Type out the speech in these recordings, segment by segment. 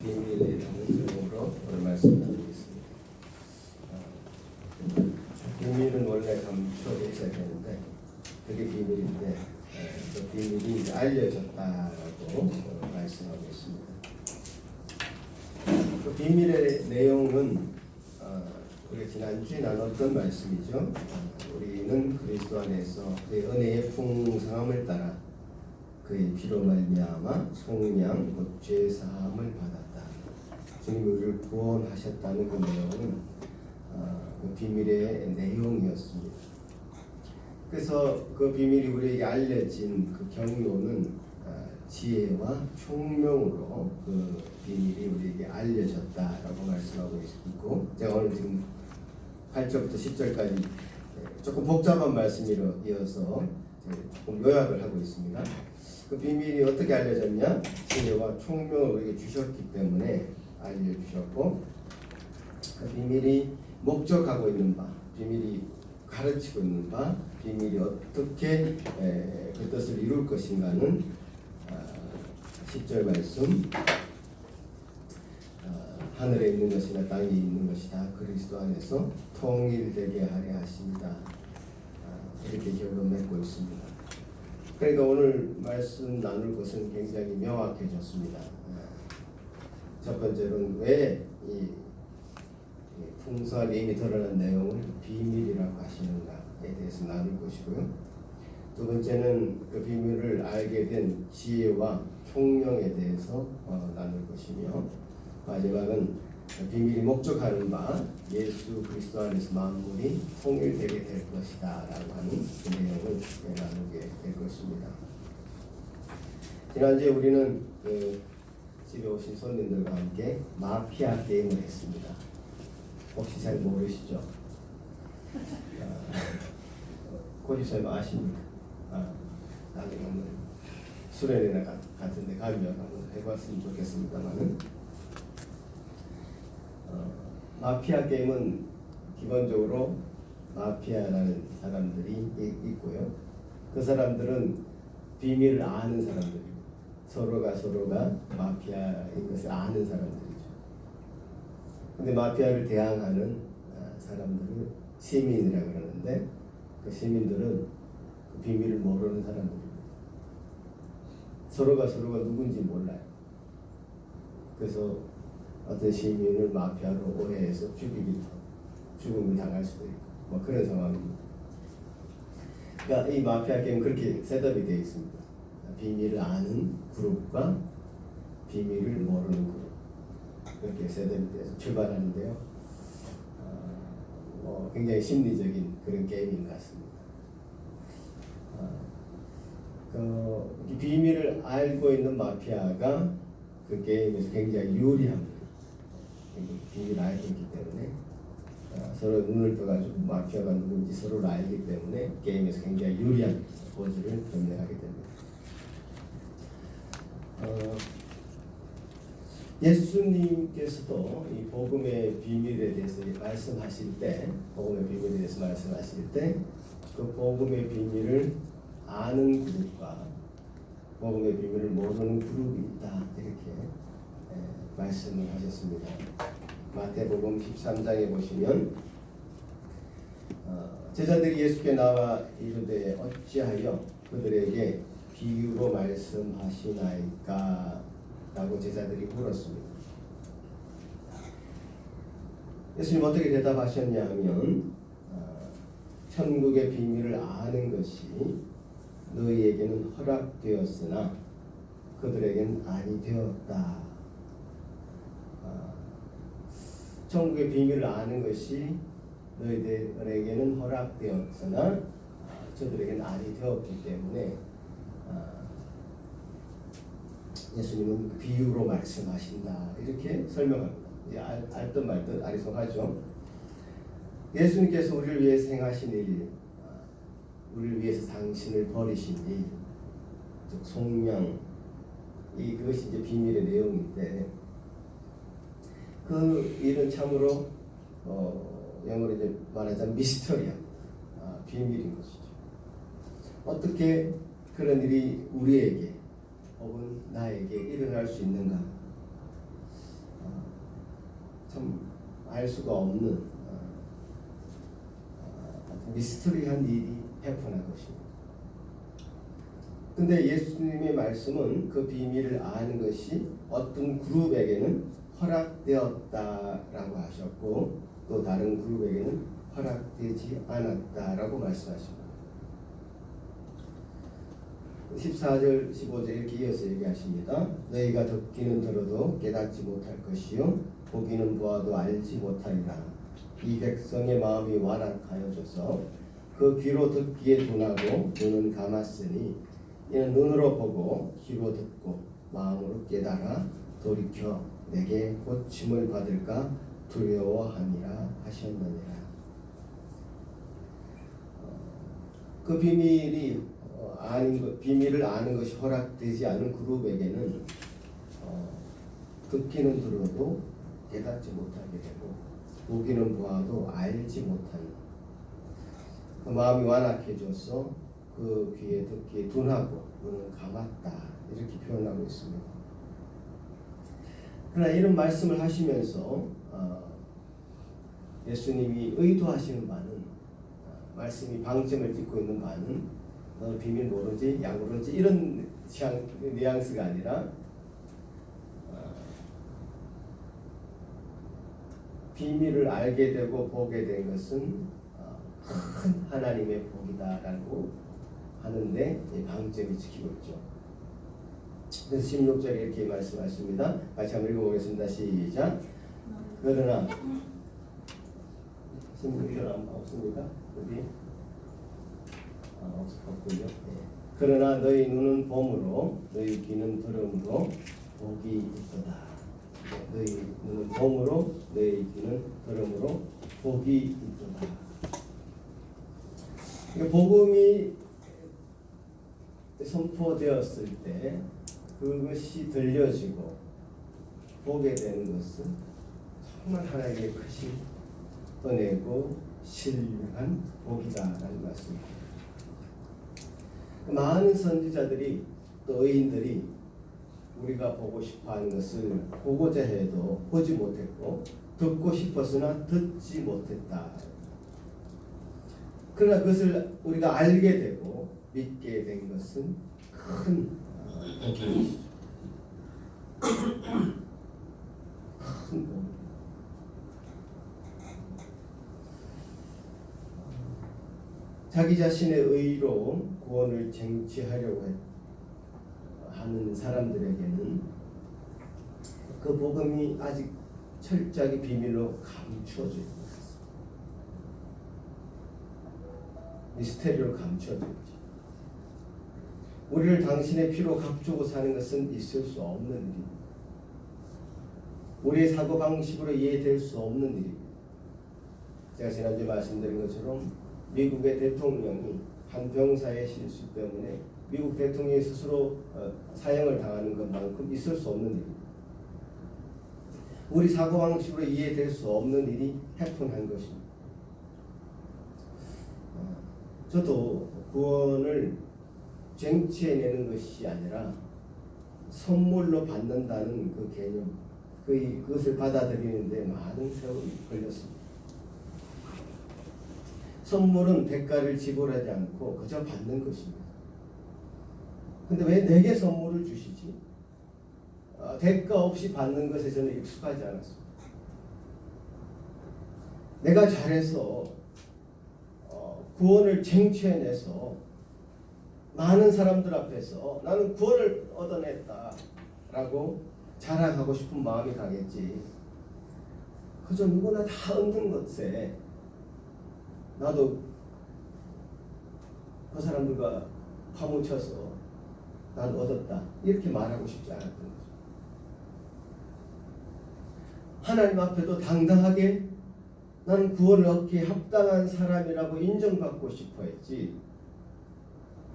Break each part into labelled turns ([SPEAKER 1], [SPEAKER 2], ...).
[SPEAKER 1] 비밀이라는 제목으로 오늘 말씀 나누겠습니다. 비밀은 원래 감춰져 있어야 되는데 그게 비밀인데 그 비밀이 이제 알려졌다라고 말씀하고 있습니다. 그 비밀의 내용은 우리가 지난주에 나눴던 말씀이죠. 우리는 그리스도 안에서 그의 은혜의 풍성함을 따라 그의 피로 말미암아 속량 곧 죄 사함을 받았다. 주님이 우리를 구원하셨다는 그 내용은 그 비밀의 내용이었습니다. 그래서 그 비밀이 우리에게 알려진 그 경로는 지혜와 총명으로 그 비밀이 우리에게 알려졌다라고 말씀하고 있고, 제가 오늘 지금 8절부터 10절까지 조금 복잡한 말씀이어서 조금 요약을 하고 있습니다. 그 비밀이 어떻게 알려졌냐? 지혜와 총명을 우리에게 주셨기 때문에 알려주셨고, 그 비밀이 목적하고 있는 바, 비밀이 가르치고 있는 바, 비밀이 어떻게 그 뜻을 이룰 것인가는 10절 말씀, 하늘에 있는 것이나 땅에 있는 것이 다 그리스도 안에서 통일되게 하려 하십니다. 이렇게 결론 맺고 있습니다. 그러니까 오늘 말씀 나눌 것은 굉장히 명확해졌습니다. 첫 번째로는 왜 이 풍성하게 이미 드러난 내용을 비밀이라고 하시는가에 대해서 나눌 것이고요. 두 번째는 그 비밀을 알게 된 지혜와 총명에 대해서 나눌 것이며, 마지막은 비밀이 목적하는 바 예수 그리스도 안에서 만물이 통일되게 될 것이다 라고 하는 그 내용을 나누게 될 것입니다. 지난주에 우리는 집에 오신 손님들과 함께 마피아 게임을 했습니다. 혹시 잘 모르시죠? 고지서님 아십니까? 나중에 한번 수련회나 같은데 가면 한번 해봤으면 좋겠습니다만은, 마피아 게임은 기본적으로 마피아라는 사람들이 있고요. 그 사람들은 비밀을 아는 사람들이고, 서로가 마피아인 것을 아는 사람들이죠. 근데 마피아를 대항하는 사람들은 시민이라고 그러는데, 그 시민들은 그 비밀을 모르는 사람들입니다. 서로가 누군지 몰라요. 그래서 어떤 시민을 마피아로 오해해서 죽음을 당할 수도 있고 뭐 그런 상황입니다. 그러니까 이 마피아 게임 그렇게 셋업이 되어 있습니다. 비밀을 아는 그룹과 비밀을 모르는 그룹, 이렇게 셋업이 되어서 출발하는데요. 굉장히 심리적인 그런 게임인 것 같습니다. 이 비밀을 알고 있는 마피아가 그 게임에서 굉장히 유리합니다. 비밀을 알고 있기 때문에 서로 눈을 떠가지고 마피아가 누군지 서로를 알기 때문에 게임에서 굉장히 유리한 포즈를 점령하게 됩니다. 예수님께서도 이 복음의 비밀에 대해서 말씀하실 때, 그 복음의 비밀을 아는 그룹과 복음의 비밀을 모르는 그룹이 있다, 이렇게 말씀을 하셨습니다. 마태복음 13장에 보시면 제자들이 예수께 나와 이르되 어찌하여 그들에게 비유로 말씀하시나이까 라고 제자들이 물었습니다. 예수님 어떻게 대답하셨냐 하면 천국의 비밀을 아는 것이 너희에게는 허락되었으나 그들에게는 아니 되었다. 천국의 비밀을 아는 것이 너희들에게는 허락되었으나 저들에게는 아니 되었기 때문에 예수님은 비유로 말씀하신다, 이렇게 설명합니다. 이제 알듯 말듯 아리송하죠. 예수님께서 우리를 위해서 행하신 일, 우리를 위해서 당신을 버리신 일, 즉 속량, 그것이 이제 비밀의 내용인데, 그 일은 참으로 영어로 이제 말하자면 미스터리합니다. 비밀인 것이죠. 어떻게 그런 일이 우리에게 혹은 나에게 일어날 수 있는가? 알 수가 없는 미스터리한 일이 해프한 것입니다. 근데 예수님의 말씀은 그 비밀을 아는 것이 어떤 그룹에게는 허락되었다라고 하셨고 또 다른 그룹에게는 허락되지 않았다라고 말씀하십니다. 14절 15절 이렇게 이어서 얘기하십니다. 너희가 듣기는 들어도 깨닫지 못할 것이요 보기는 보아도 알지 못하리라. 이 백성의 마음이 완악하여져서 그 귀로 듣기에 둔하고 눈은 감았으니 이는 눈으로 보고 귀로 듣고 마음으로 깨달아 돌이켜 내게 고침을 받을까 두려워함이라 하셨느니라. 그 비밀을 아는 것이 허락되지 않은 그룹에게는 듣기는 들어도 깨닫지 못하게 되고 보기는 보아도 알지 못하는 그 마음이 완악해져서 그 귀에 듣기에 둔하고 눈은 감았다 이렇게 표현하고 있습니다. 그러나 이런 말씀을 하시면서 예수님이 의도하시는 바는 말씀이 방점을 찍고 있는 바는 너 비밀 모르지 양 모르지 이런 뉘앙스가 아니라 비밀을 알게 되고 보게 된 것은 큰 하나님의 복이다라고 하는데 방점이 찍히고 있죠. 그래서 16절에 이렇게 말씀하십니다. 같이 한번 읽어보겠습니다. 시작. 그러나 16절 없습니까? 여기 없군요. 그러나 너희 눈은 봄으로 너희 귀는 들음으로 복이 있도다. 너희 눈은 봄으로 너희 귀는 들음으로 복이 있도다. 복음이 선포되었을 때 그것이 들려지고 보게 되는 것은 정말 하나님의 크신 은혜고 신령한 복이다라는 말씀입니다. 많은 선지자들이 또 의인들이 우리가 보고 싶어하는 것을 보고자 해도 보지 못했고 듣고 싶었으나 듣지 못했다. 그러나 그것을 우리가 알게 되고 믿게 된 것은 큰 복이죠. 큰 복. 자기 자신의 의로 구원을 쟁취하려고 하는 사람들에게는 그 복음이 아직 철저하게 비밀로 감추어져 있는 것입니다. 미스테리로 감추어져 있죠. 우리를 당신의 피로 값주고 사는 것은 있을 수 없는 일입니다. 우리의 사고방식으로 이해될 수 없는 일입니다. 제가 지난주에 말씀드린 것처럼 미국의 대통령이 한 병사의 실수 때문에 미국 대통령이 스스로 사형을 당하는 것만큼 있을 수 없는 일입니다. 우리 사고방식으로 이해될 수 없는 일이 해픈한 것입니다. 저도 구원을 쟁취해내는 것이 아니라 선물로 받는다는 그 개념, 그것을 받아들이는데 많은 세월이 걸렸습니다. 선물은 대가를 지불하지 않고 그저 받는 것입니다. 근데 왜 내게 선물을 주시지? 대가 없이 받는 것에 저는 익숙하지 않았습니다. 내가 잘해서 구원을 쟁취해내서 많은 사람들 앞에서 나는 구원을 얻어냈다라고 자랑하고 싶은 마음이 강했지. 그저 누구나 다 얻는 것에 나도 그 사람들과 파묻혀서 난 얻었다 이렇게 말하고 싶지 않았던 거죠. 하나님 앞에도 당당하게 나는 구원을 얻기에 합당한 사람이라고 인정받고 싶어 했지,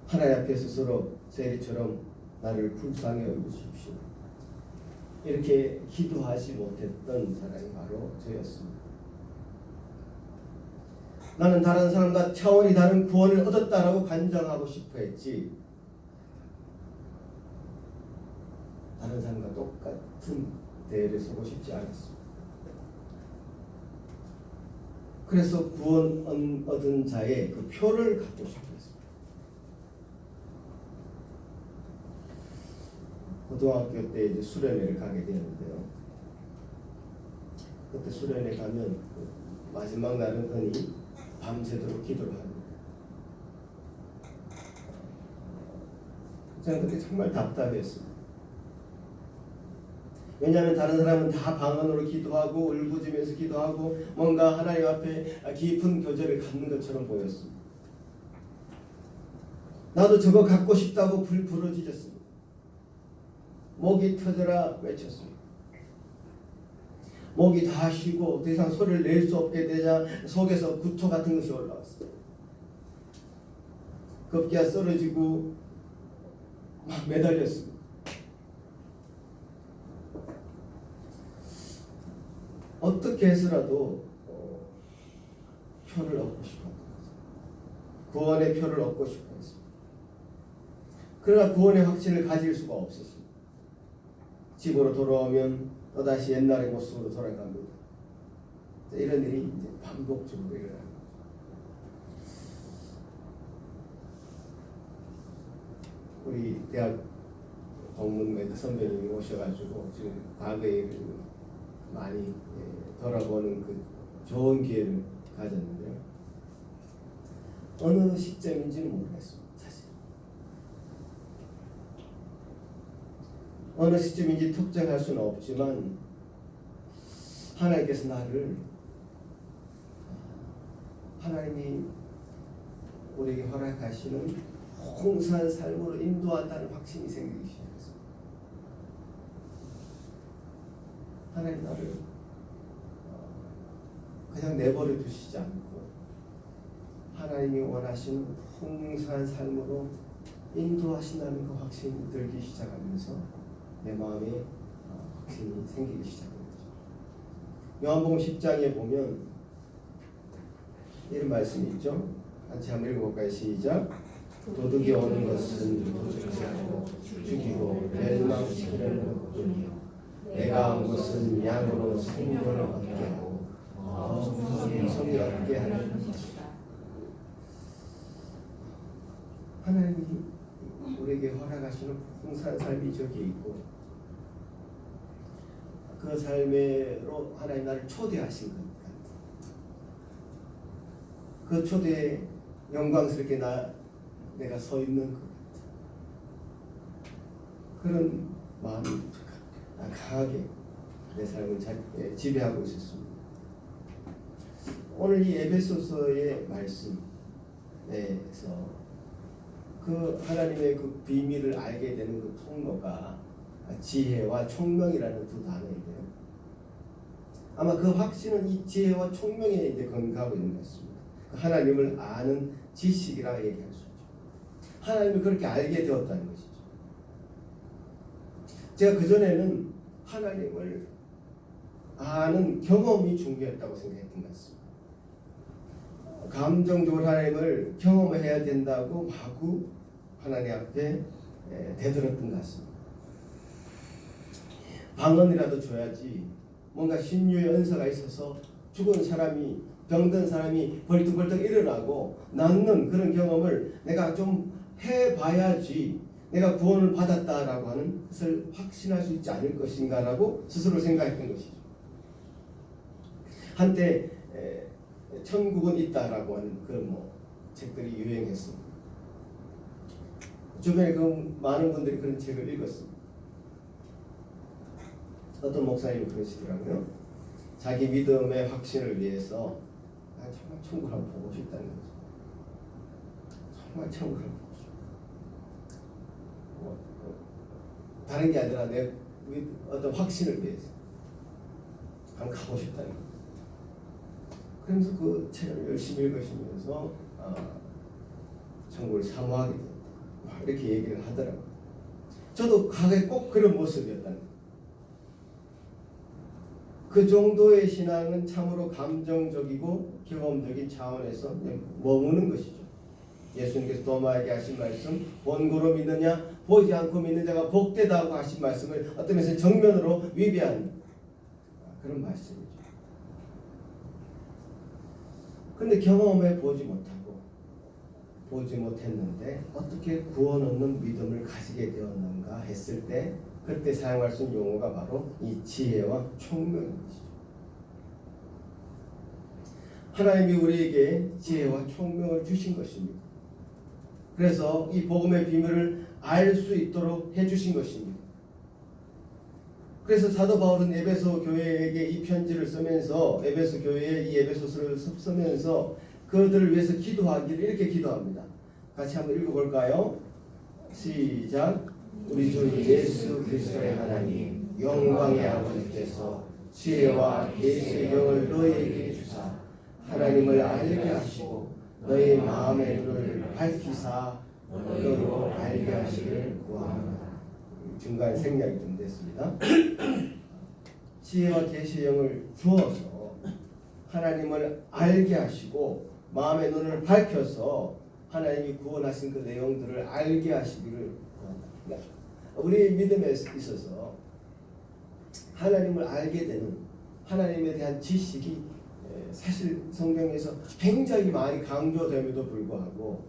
[SPEAKER 1] 하나님 앞에 스스로 세리처럼 나를 불쌍히 여기십시오 이렇게 기도하지 못했던 사람이 바로 저였습니다. 나는 다른 사람과 차원이 다른 구원을 얻었다라고 간증하고 싶어 했지, 다른 사람과 똑같은 대회를 서고 싶지 않았습니다. 그래서 구원 얻은 자의 그 표를 갖고 싶었습니다. 고등학교 때 이제 수련회를 가게 되는데요. 그때 수련회 가면 마지막 날은 흔히 밤새도록 기도를 합니다. 저는 그때 정말 답답했습니다. 왜냐하면 다른 사람은 다 방언으로 기도하고 울부짖으면서 기도하고 뭔가 하나님 앞에 깊은 교제를 갖는 것처럼 보였습니다. 나도 저거 갖고 싶다고 부르짖었습니다. 목이 터져라 외쳤습니다. 목이 다 쉬고 더 이상 소리를 낼 수 없게 되자 속에서 구토 같은 것이 올라왔어요. 급기야 쓰러지고 막 매달렸습니다. 어떻게 해서라도 표를 얻고 싶었던 거죠. 구원의 표를 얻고 싶어 했습니다. 그러나 구원의 확신을 가질 수가 없었습니다. 집으로 돌아오면 또다시 옛날의 모습으로 돌아갑니다. 이런 일이 이제 반복적으로 일어나는 거죠. 우리 대학 동문회 선배님이 오셔가지고 지금 과거에 많이 돌아보는 그 좋은 기회를 가졌는데요. 어느 시점인지는 모르겠습니다. 사실 어느 시점인지 특정할 수는 없지만 하나님께서 나를 하나님이 우리에게 허락하시는 홍사한 삶으로 인도한다는 확신이 생기기 시작했습니다. 하나님 나를 그냥 내버려 두시지 않고 하나님이 원하시는 홍사한 삶으로 인도하신다는 그 확신이 들기 시작하면서 내 마음에 확신이 생기기 시작합니다. 요한복음 10장에 보면 이런 말씀이 있죠. 같이 한번 읽어볼까요? 시작. 도둑이 오는 것은 도둑지 않고 죽이고 멸망시키려는 것뿐이요 내가 온 것은 양으로 생명을 얻게 하고 풍성히 얻게 하는 것이다. 하나님이 우리에게 허락하시는 풍성한 삶이 저기에 있고 그 삶으로 하나님 나를 초대하신 겁니다. 그 초대에 영광스럽게 내가 서 있는 것 같아. 그런 마음이 강하게 내 삶을 지배하고 있었습니다. 오늘 이 에베소서의 말씀에서 그 하나님의 그 비밀을 알게 되는 그 통로가 지혜와 총명이라는 두 단어인데요. 아마 그 확신은 이 지혜와 총명에 이제 근거하고 있는 것 같습니다. 하나님을 아는 지식이라 얘기할 수 있죠. 하나님을 그렇게 알게 되었다는 것이죠. 제가 그전에는 하나님을 아는 경험이 중요했다고 생각했던 것 같습니다. 감정적으로 하나님을 경험해야 된다고 마구 하나님 앞에 대들었던 것 같습니다. 방언이라도 줘야지 뭔가 신유의 은사가 있어서 죽은 사람이 병든 사람이 벌떡벌떡 일어나고 낫는 그런 경험을 내가 좀 해봐야지 내가 구원을 받았다라고 하는 것을 확신할 수 있지 않을 것인가라고 스스로 생각했던 것이죠. 한때 천국은 있다라고 하는 그런 책들이 유행했습니다. 주변에 그 많은 분들이 그런 책을 읽었습니다. 어떤 목사님이 그러시더라고요. 자기 믿음의 확신을 위해서 정말 천국을 한번 보고 싶다는 거죠. 정말 천국을 한번 보고 싶다. 다른 게 아니라 내 어떤 확신을 위해서 한번 가고 싶다는 거죠. 그러면서 그 책을 열심히 읽으시면서 천국을 사모하게 됩니다. 이렇게 얘기를 하더라고요. 저도 과거에 꼭 그런 모습이었다는 거예요. 그 정도의 신앙은 참으로 감정적이고 경험적인 차원에서 머무는 것이죠. 예수님께서 도마에게 하신 말씀, 본고로 믿느냐 보지 않고 믿는 자가 복되다고 하신 말씀을 어떤 면에서 정면으로 위배한 그런 말씀이죠. 그런데 경험해 보지 못했는데 어떻게 구원 얻는 믿음을 가지게 되었는가 했을 때 그때 사용할 수 있는 용어가 바로 이 지혜와 총명인 것이죠. 하나님이 우리에게 지혜와 총명을 주신 것입니다. 그래서 이 복음의 비밀을 알 수 있도록 해주신 것입니다. 그래서 사도 바울은 에베소 교회에게 이 편지를 쓰면서 에베소 교회에 이 에베소서를 쓰면서 그들을 위해서 기도하기를 이렇게 기도합니다. 같이 한번 읽어볼까요? 시작. 우리 주 예수 그리스도의 하나님 영광의 아버지께서 지혜와 계시의 영을 너희에게 주사 하나님을 알게 하시고 너희 마음의 눈을 밝히사 너희로 알게 하시기를 구합니다. 중간 생략이 좀 됐습니다. 지혜와 계시의 영을 주어서 하나님을 알게 하시고 마음의 눈을 밝혀서 하나님이 구원하신 그 내용들을 알게 하시기를 구합니다. 우리 믿음에 있어서 하나님을 알게 되는 많이 대한 지식이 사실 성경에서 굉장히 많이 강조됨에도 불구하고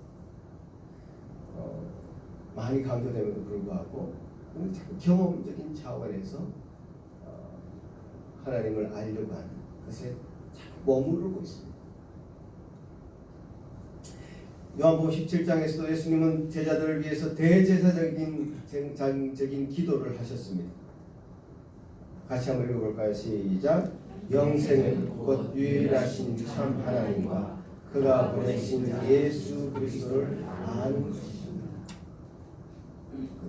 [SPEAKER 1] 자꾸 경험적인 차원에서 하나님을 알려고 하는 것에 자꾸 머무르고 있습니다. 요한복음 17장에서도 예수님은 제자들을 위해서 대제사적인 기도를 하셨습니다. 같이 한번 읽어볼까요? 시작. 영생은 곧 유일하신 참 하나님과 그가 보내신 예수 그리스도를 아는 것입니다.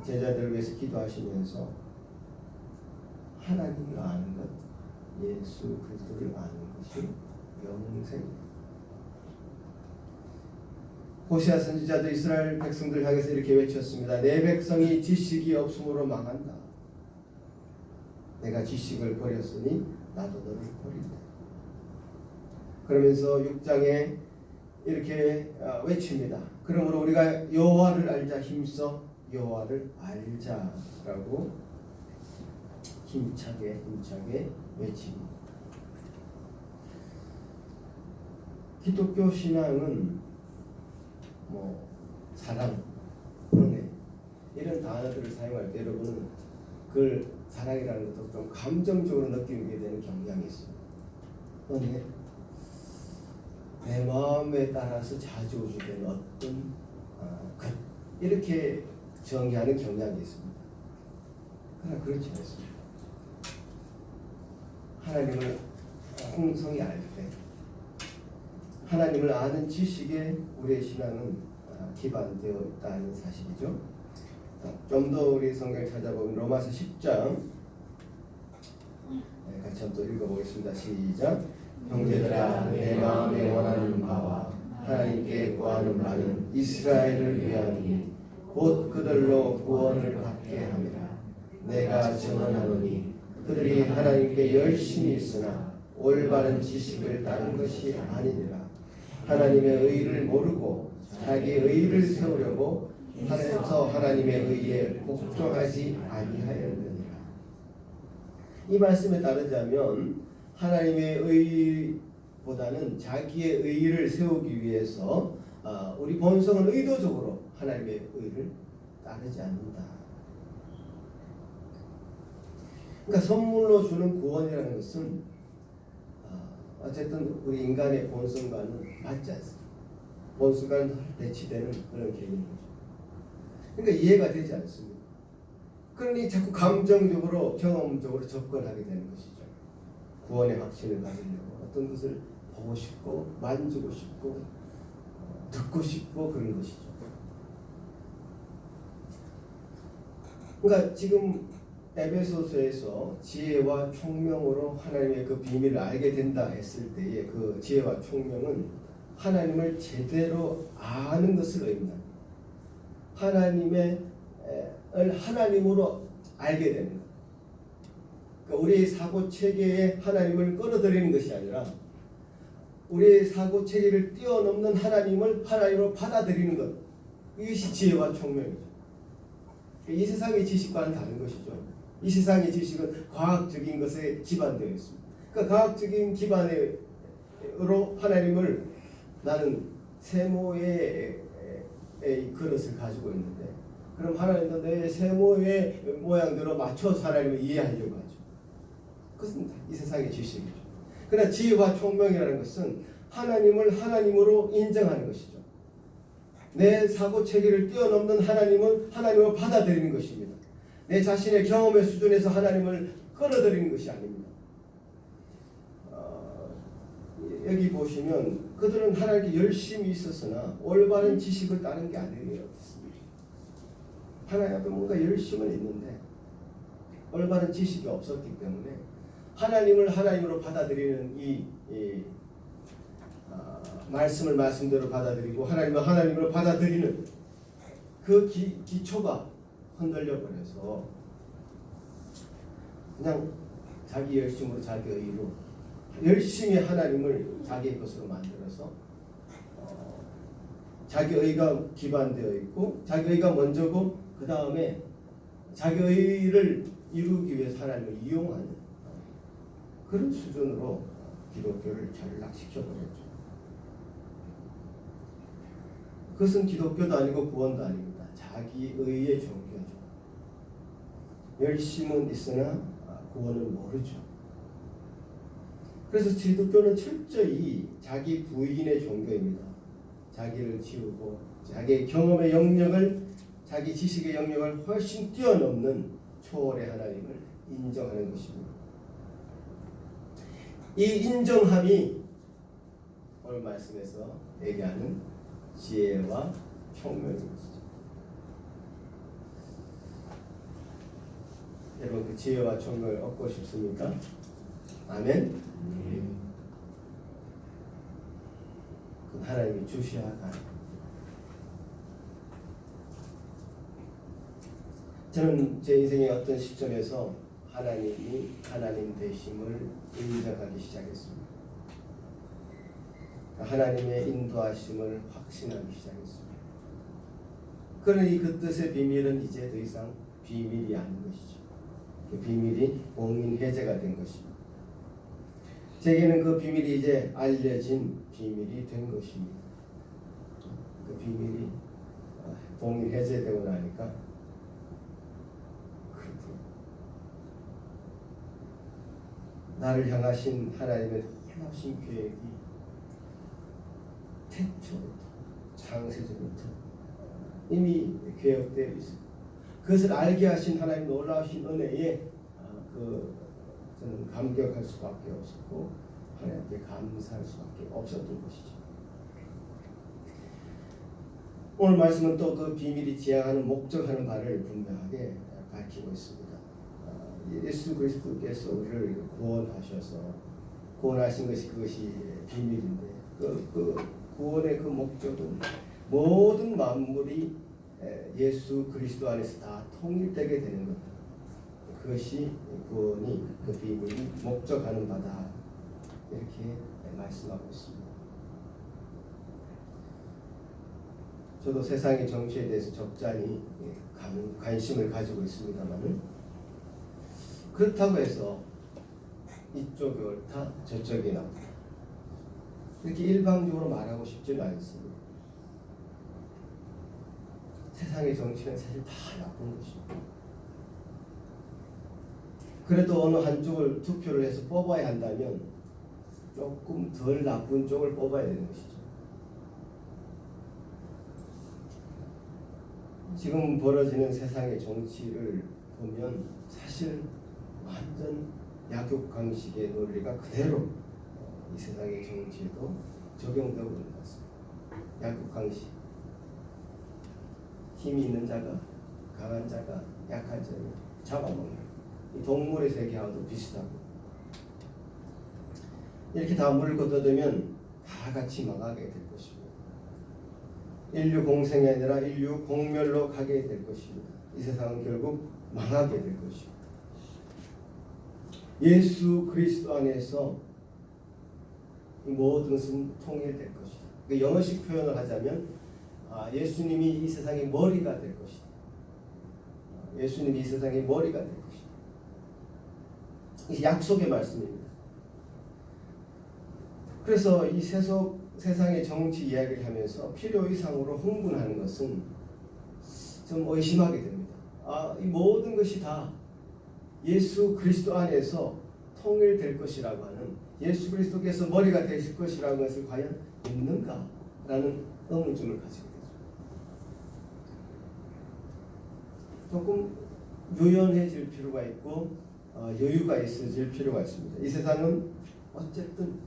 [SPEAKER 1] 제자들을 위해서 기도하시면서 하나님을 아는 것, 예수 그리스도를 아는 것이 영생입니다. 호세아 선지자도 이스라엘 백성들 향해서 이렇게 외쳤습니다. 내 백성이 지식이 없음으로 망한다. 내가 지식을 버렸으니 나도 너를 버린다. 그러면서 6장에 이렇게 외칩니다. 그러므로 우리가 여호와를 알자 힘써 여호와를 알자라고 힘차게 외칩니다. 기독교 신앙은 사랑, 은혜 이런 단어들을 사용할 때 여러분은 그걸 사랑이라는 것도 좀 감정적으로 느끼게 되는 경향이 있습니다. 은혜, 내 마음에 따라서 좌지우지되는 어떤 것 이렇게 정의하는 경향이 있습니다. 그러나 그렇지 않습니다. 하나님을 공성히 알 때 하나님을 아는 지식에 우리의 신앙은 기반되어 있다는 사실이죠. 좀 더 우리 성경을 찾아보면 로마서 10장 같이 한번 읽어보겠습니다. 시작. 형제들아 내 마음에 원하는 바와 하나님께 구하는 바는 이스라엘을 위하니 곧 그들로 구원을 받게 함이라. 내가 증언하노니 그들이 하나님께 열심히 있으나 올바른 지식을 따른 것이 아니니라. 하나님의 의를 모르고 자기의 의를 세우려고 하면서 하나님의 의에 복종하지 아니하였느니라. 이 말씀에 따르자면 하나님의 의보다는 자기의 의를 세우기 위해서 우리 본성은 의도적으로 하나님의 의를 따르지 않는다. 그러니까 선물로 주는 구원이라는 것은 어쨌든 우리 인간의 본성과는 맞지 않습니다. 본성과는 배치되는 그런 개념이죠. 그러니까 이해가 되지 않습니다. 그러니 자꾸 감정적으로 경험적으로 접근하게 되는 것이죠. 구원의 확신을 가지려고 어떤 것을 보고 싶고 만지고 싶고 듣고 싶고 그런 것이죠. 그러니까 지금 에베소서에서 지혜와 총명으로 하나님의 그 비밀을 알게 된다 했을 때의 그 지혜와 총명은 하나님을 제대로 아는 것을 의미합니다. 하나님을 하나님으로 알게 되는 것. 그러니까 우리의 사고 체계에 하나님을 끌어들이는 것이 아니라 우리의 사고 체계를 뛰어넘는 하나님을 하나님으로 받아들이는 것. 이것이 지혜와 총명이죠. 이 세상의 지식과는 다른 것이죠. 이 세상의 지식은 과학적인 것에 기반되어 있습니다. 그러니까 과학적인 기반으로 하나님을 나는 세모의 그릇을 가지고 있는데, 그럼 하나님도 내 세모의 모양대로 맞춰서 하나님을 이해하려고 하죠. 그것은 이 세상의 지식이죠. 그러나 지혜와 총명이라는 것은 하나님을 하나님으로 인정하는 것이죠. 내 사고 체계를 뛰어넘는 하나님을 하나님으로 받아들이는 것입니다. 내 자신의 경험의 수준에서 하나님을 끌어들이는 것이 아닙니다. 여기 보시면 그들은 하나님께 열심히 있었으나 올바른 지식을 따른 게 아니었습니다. 하나님 앞에 뭔가 열심은 있는데 올바른 지식이 없었기 때문에 하나님을 하나님으로 받아들이는 말씀을 말씀대로 받아들이고 하나님을 하나님으로 받아들이는 그 기초가 흔들려 버려서 그냥 자기 열심으로 자기 의로 열심히 하나님을 자기의 것으로 만들어서 자기 의가 기반되어 있고 자기 의가 먼저고 그 다음에 자기 의를 이루기 위해서 하나님을 이용하는 그런 수준으로 기독교를 전락시켜버렸죠. 그것은 기독교도 아니고 구원도 아닙니다. 자기 의의 종교죠. 열심은 있으나 구원은 모르죠. 그래서 기독교는 철저히 자기 부인의 종교입니다. 자기를 지우고 자기의 경험의 영역을 자기 지식의 영역을 훨씬 뛰어넘는 초월의 하나님을 인정하는 것입니다. 이 인정함이 오늘 말씀에서 얘기하는 지혜와 총명인 것이죠. 여러분 그 지혜와 총명을 얻고 싶습니까? 아멘. 그 하나님이 주셔야 하나. 저는 제 인생의 어떤 시점에서 하나님이 하나님 되심을 인정하기 시작했습니다. 하나님의 인도하심을 확신하기 시작했습니다. 그러니 그 뜻의 비밀은 이제 더 이상 비밀이 아닌 것이죠. 그 비밀이 공인해제가 된 것입니다. 제게는 그 비밀이 이제 알려진 비밀이 된 것입니다. 그 비밀이 공인해제되고 나니까 나를 향하신 하나님의 놀라우신 계획이 태초부터 창세전부터 이미 계획되어 있습니다. 그것을 알게 하신 하나님 놀라우신 은혜에 저는 감격할 수밖에 없었고 하나님께 감사할 수밖에 없었던 것이죠. 오늘 말씀은 또 그 비밀이 지향하는 목적하는 바를 분명하게 밝히고 있습니다. 예수 그리스도께서 우리를 구원하셔서 구원하신 것이 그것이 비밀인데 그 구원의 그 목적은 모든 만물이 예수 그리스도 안에서 다 통일되게 되는 것. 그것이 구원이 그 비밀이 목적하는 바다 이렇게 말씀하고 있습니다. 저도 세상의 정치에 대해서 적잖이 관심을 가지고 있습니다만은 그렇다고 해서 이쪽이 옳다 저쪽이 나쁘다 이렇게 일방적으로 말하고 싶지는 않습니다. 세상의 정치는 사실 다 나쁜 것입니다. 그래도 어느 한쪽을 투표를 해서 뽑아야 한다면 조금 덜 나쁜 쪽을 뽑아야 되는 것이죠. 지금 벌어지는 세상의 정치를 보면 사실 완전 약육강식의 논리가 그대로 이 세상의 정치에도 적용되고 있는 것 같습니다. 약육강식. 힘이 있는 자가 강한 자가 약한 자를 잡아먹는 이 동물의 세계와도 비슷하고 이렇게 다 물고 뜯으면 다 같이 망하게 될 것입니다. 인류 공생이 아니라 인류 공멸로 가게 될 것입니다. 이 세상은 결국 망하게 될 것입니다. 예수 그리스도 안에서 이 모든 것은 통일될 것이다. 그 영어식 표현을 하자면 예수님이 이 세상의 머리가 될 것이다. 예수님이 이 세상의 머리가 될 것이다. 이 약속의 말씀입니다. 그래서 이 세속 세상의 정치 이야기를 하면서 필요 이상으로 흥분하는 것은 좀 의심하게 됩니다. 이 모든 것이 다 예수 그리스도 안에서 통일될 것이라고 하는, 예수 그리스도께서 머리가 되실 것이라는 것을 과연 믿는가라는 의문점을 가지게 되죠. 조금 유연해질 필요가 있고 여유가 있어질 필요가 있습니다. 이 세상은 어쨌든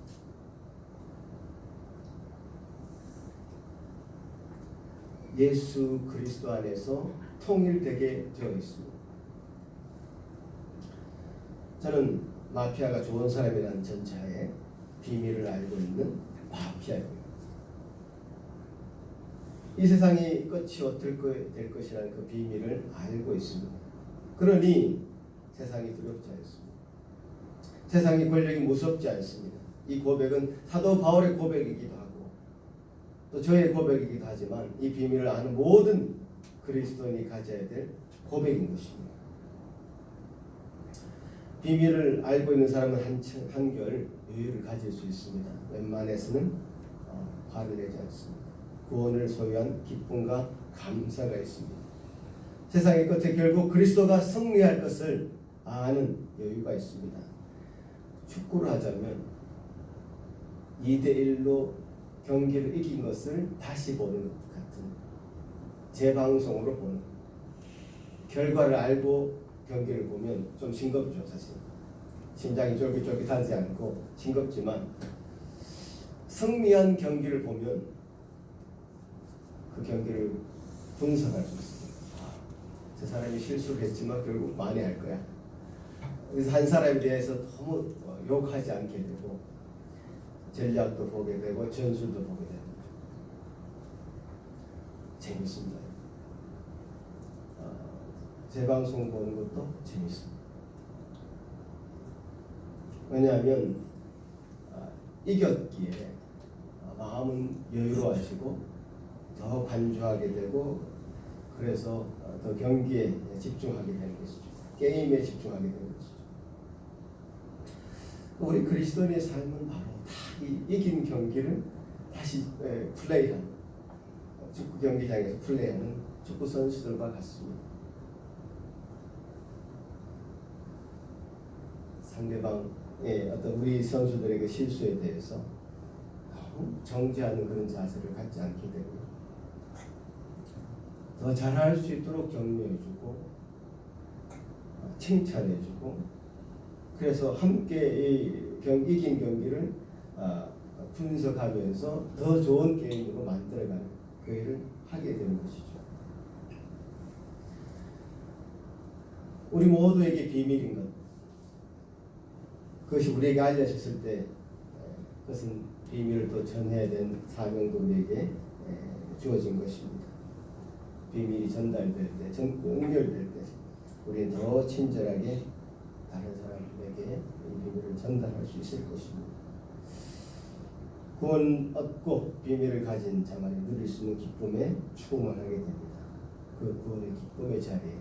[SPEAKER 1] 예수 그리스도 안에서 통일되게 되어 있습니다. 저는 마피아가 좋은 사람이라는 전차의 비밀을 알고 있는 마피아입니다. 이 세상이 끝이 어떻게 될 것이라는 그 비밀을 알고 있습니다. 그러니 세상이 두렵지 않습니다. 세상의 권력이 무섭지 않습니다. 이 고백은 사도 바울의 고백이기도 하고 또 저의 고백이기도 하지만 이 비밀을 아는 모든 그리스도인이 가져야 될 고백인 것입니다. 비밀을 알고 있는 사람은 한결 여유를 가질 수 있습니다. 웬만해서는 화를 내지 않습니다. 구원을 소유한 기쁨과 감사가 있습니다. 세상의 끝에 결국 그리스도가 승리할 것을 아는 여유가 있습니다. 축구를 하자면 2대1로 경기를 이긴 것을 다시 보는 것 같은, 재방송으로 보는, 결과를 알고 경기를 보면 좀 싱겁죠. 사실 심장이 쫄깃쫄깃하지 않고 싱겁지만 승리한 경기를 보면 그 경기를 분석할 수 있습니다. 저 사람이 실수를 했지만 결국 만회할 거야. 그래서 한 사람에 대해서 너무 욕하지 않게 되고 전략도 보게 되고 전술도 보게 되고 재밌습니다. 재방송 보는 것도 재밌습니다. 왜냐하면 이겼기에 마음은 여유로워지고 더 관조하게 되고 그래서 더 경기에 집중하게 되는 것이죠. 게임에 집중하게 되는 것이죠. 우리 그리스도인의 삶은 바로 다 이긴 경기를 다시 플레이하는, 축구 경기장에서 플레이하는 축구 선수들과 같습니다. 상대방의 어떤 우리 선수들의 그 실수에 대해서 정죄하는 그런 자세를 갖지 않게 되고 더 잘할 수 있도록 격려해주고 칭찬해주고, 그래서 함께 이긴 경기를 분석하면서 더 좋은 게임으로 만들어가는 그 일을 하게 되는 것이죠. 우리 모두에게 비밀인 것, 그것이 우리에게 알려졌을 때 그것은 비밀을 또 전해야 되는 사명도 우리에게 주어진 것입니다. 비밀이 전달될 때, 연결될 때 우리는 더 친절하게 다른 사람에게 이 비밀을 전달할 수 있을 것입니다. 구원 얻고 비밀을 가진 자만이 누릴 수 있는 기쁨에 충만하게 됩니다. 그 구원의 기쁨의 자리에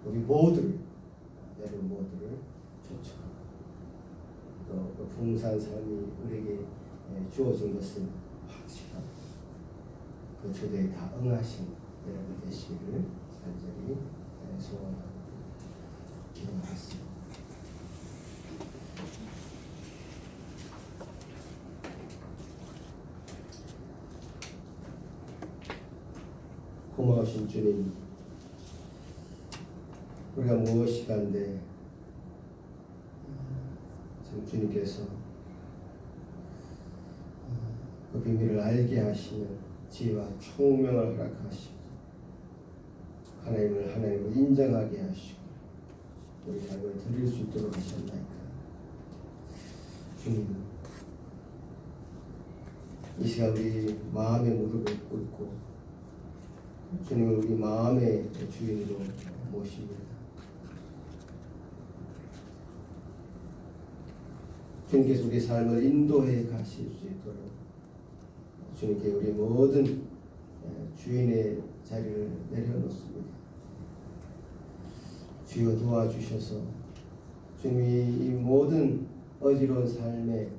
[SPEAKER 1] 우리 모두를, 여러분 모두를 초청합니다. 또 풍성한 삶이 우리에게 주어진 것을 확실합니다. 그 초대에 다 응하신 여러분 되시기를 간절히 소원합니다. 기도하겠습니다. 고마우신 주님, 우리가 무엇이 간데 참 주님께서 그 비밀을 알게 하시는 지혜와 총명을 허락하시고 하나님을 하나님으로 인정하게 하시고 우리 삶을 드릴 수 있도록 하셨나이까. 주님, 이 시간 우리 마음의 무릎을 꿇고 주님을 우리 마음의 주인으로 모십니다. 주님께서 우리 삶을 인도해 가실 수 있도록 주님께 우리 모든 주인의 자리를 내려놓습니다. 주여 도와주셔서 주님이 이 모든 어지러운 삶에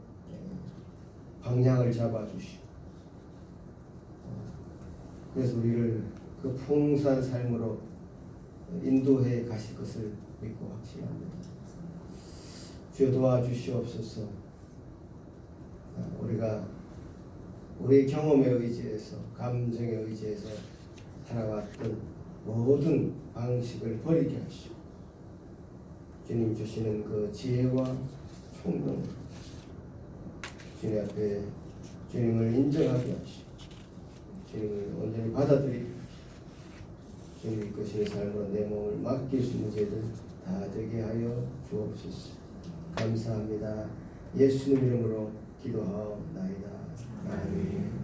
[SPEAKER 1] 방향을 잡아주시고 그래서 우리를 그 풍성한 삶으로 인도해 가실 것을 믿고 확신합니다. 주여 도와주시옵소서. 우리가 우리의 경험에 의지해서 감정에 의지해서 살아왔던 모든 방식을 버리게 하시고 주님 주시는 그 지혜와 총명 주님 앞에 주님을 인정하게 하시고 주님을 온전히 받아들이게 하시고 주님 이끄시는 삶으로 내 몸을 맡길 수 있는 죄들 다 되게 하여 주옵소서. 감사합니다. 예수님 이름으로 기도하옵나이다. 아멘.